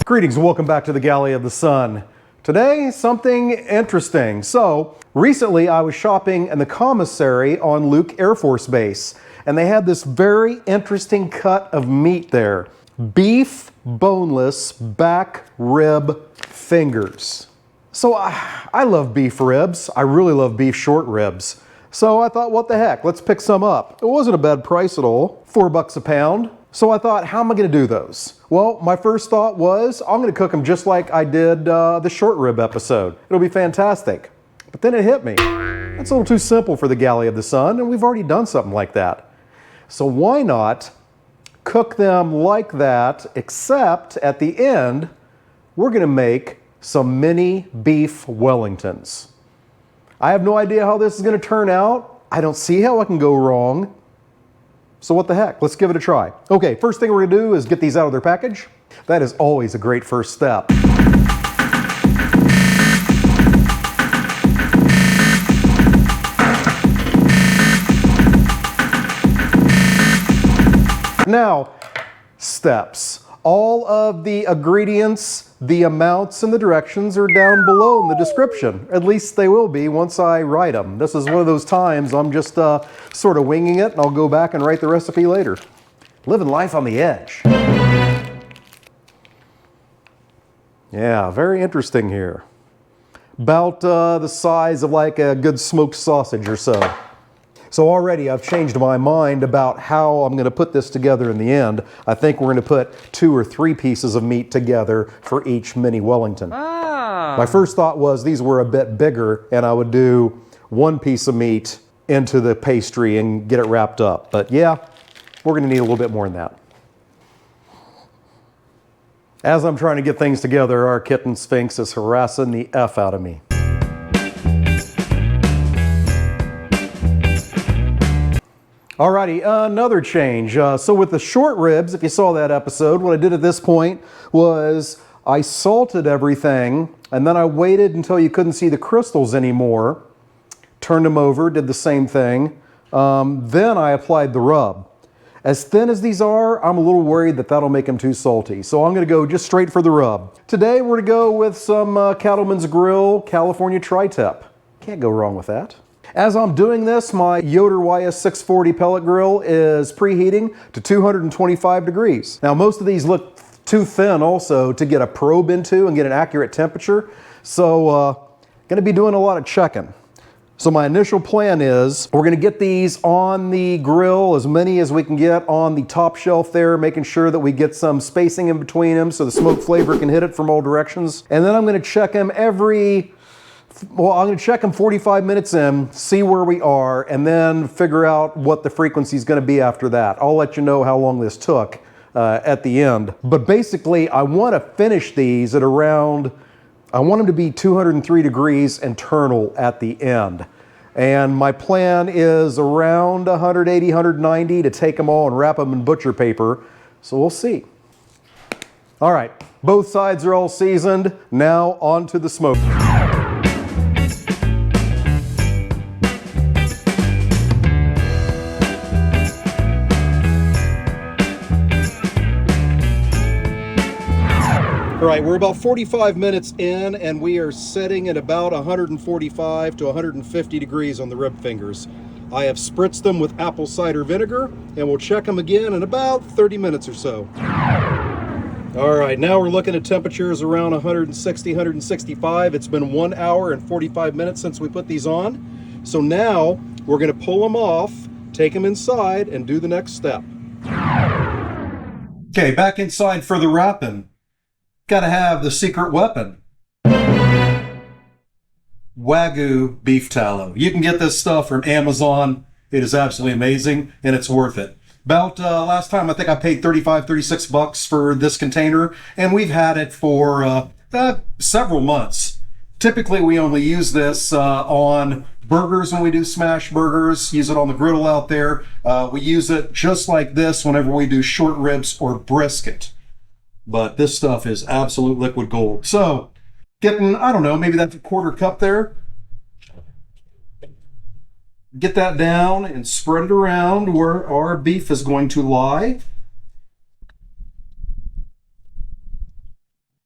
Greetings and welcome back to the Galley of the Sun. Today, something interesting. So, recently I was shopping in the commissary on Luke Air Force Base, and they had this very interesting cut of meat there. Beef boneless back rib fingers. So I love beef ribs. I really love beef short ribs. So I thought, what the heck, let's pick some up. It wasn't a bad price at all, $4 a pound. So I thought, how am I gonna do those? Well, my first thought was, I'm gonna cook them just like I did the short rib episode. It'll be fantastic. But then it hit me. That's a little too simple for the Galley of the Sun, and we've already done something like that. So why not cook them like that, except at the end, we're gonna make some mini beef Wellingtons. I have no idea how this is gonna turn out. I don't see how it can go wrong. So what the heck, let's give it a try. Okay, first thing we're gonna do is get these out of their package. That is always a great first step. Now, steps. All of the ingredients, the amounts, and the directions are down below in the description. At least they will be once I write them. This is one of those times I'm just sort of winging it, and I'll go back and write the recipe later. Living life on the edge. Yeah, very interesting here. About the size of like a good smoked sausage or so. So already I've changed my mind about how I'm going to put this together in the end. I think we're going to put 2 or 3 pieces of meat together for each mini Wellington. My first thought was these were a bit bigger and I would do 1 piece of meat into the pastry and get it wrapped up. But yeah, we're going to need a little bit more than that. As I'm trying to get things together, our kitten Sphinx is harassing the F out of me. Alrighty, another change. So with the short ribs, if you saw that episode, what I did at this point was I salted everything and then I waited until you couldn't see the crystals anymore, turned them over, did the same thing. Then I applied the rub. As thin as these are, I'm a little worried that that'll make them too salty. So I'm gonna go just straight for the rub. Today we're gonna go with some Cattleman's Grill California Tri-Tip. Can't go wrong with that. As I'm doing this, my Yoder YS640 pellet grill is preheating to 225 degrees. Now most of these look too thin also to get a probe into and get an accurate temperature. So gonna be doing a lot of checking. So my initial plan is we're gonna get these on the grill, as many as we can get on the top shelf there, making sure that we get some spacing in between them so the smoke flavor can hit it from all directions. And then I'm gonna check them I'm going to check them 45 minutes in, see where we are, and then figure out what the frequency is going to be after that. I'll let you know how long this took at the end. But basically, I want to finish these at around, I want them to be 203 degrees internal at the end. And my plan is around 180, 190 to take them all and wrap them in butcher paper. So we'll see. All right, both sides are all seasoned. Now on to the smoke. All right, we're about 45 minutes in and we are setting at about 145 to 150 degrees on the rib fingers. I have spritzed them with apple cider vinegar and we'll check them again in about 30 minutes or so. All right, now we're looking at temperatures around 160, 165. It's been 1 hour and 45 minutes since we put these on. So now we're gonna pull them off, take them inside and do the next step. Okay, back inside for the wrapping. Gotta have the secret weapon. Wagyu beef tallow. You can get this stuff from Amazon. It is absolutely amazing and it's worth it. About last time I think I paid 35, 36 bucks for this container and we've had it for several months. Typically we only use this on burgers when we do smash burgers, use it on the griddle out there. We use it just like this whenever we do short ribs or brisket. But this stuff is absolute liquid gold. So, getting, I don't know, maybe that's a 1/4 cup there. Get that down and spread it around where our beef is going to lie.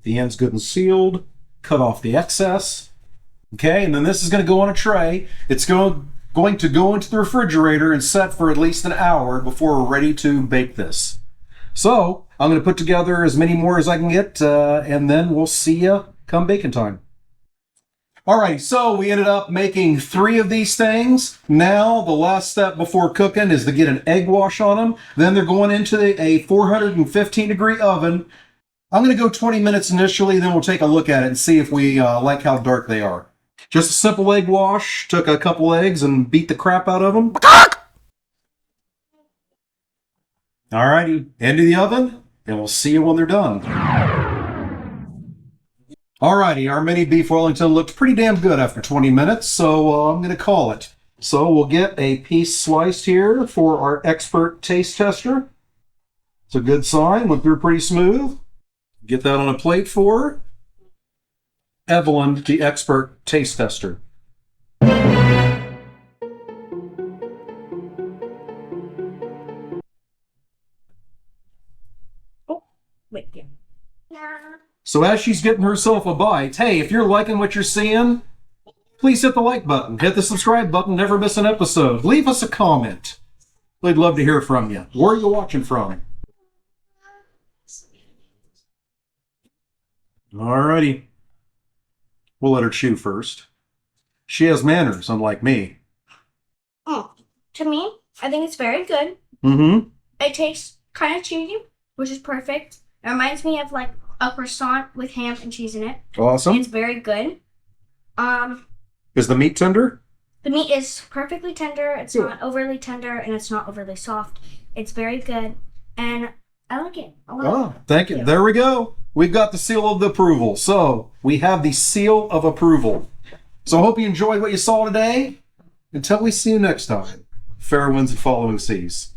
Get the ends good and sealed. Cut off the excess. Okay, and then this is going to go on a tray. It's going to go into the refrigerator and set for at least an hour before we're ready to bake this. So I'm going to put together as many more as I can get, and then we'll see you come baking time. Alrighty, so we ended up making 3 of these things. Now the last step before cooking is to get an egg wash on them. Then they're going into a 415 degree oven. I'm going to go 20 minutes initially, then we'll take a look at it and see if we like how dark they are. Just a simple egg wash. Took a couple eggs and beat the crap out of them. Alrighty, into the oven, and we'll see you when they're done. Alrighty, our mini beef Wellington looked pretty damn good after 20 minutes, so I'm going to call it. So we'll get a piece sliced here for our expert taste tester. It's a good sign, went through pretty smooth. Get that on a plate for Evelyn, the expert taste tester. Oh, wait, yeah. So as she's getting herself a bite, hey, if you're liking what you're seeing, please hit the like button, hit the subscribe button, never miss an episode. Leave us a comment. We'd love to hear from you. Where are you watching from? Alrighty. We'll let her chew first. She has manners, unlike me. Oh, to me, I think it's very good. Mm-hmm. It tastes kind of cheesy, which is perfect. It reminds me of like a croissant with ham and cheese in it. Awesome. It's very good. Is the meat tender? The meat is perfectly tender. It's Good. not overly tender, and it's not overly soft. It's very good, and I like it. Thank you. There we go. We've got the seal of approval. So we have the seal of approval. So I hope you enjoyed what you saw today. Until we see you next time, fair winds and following seas.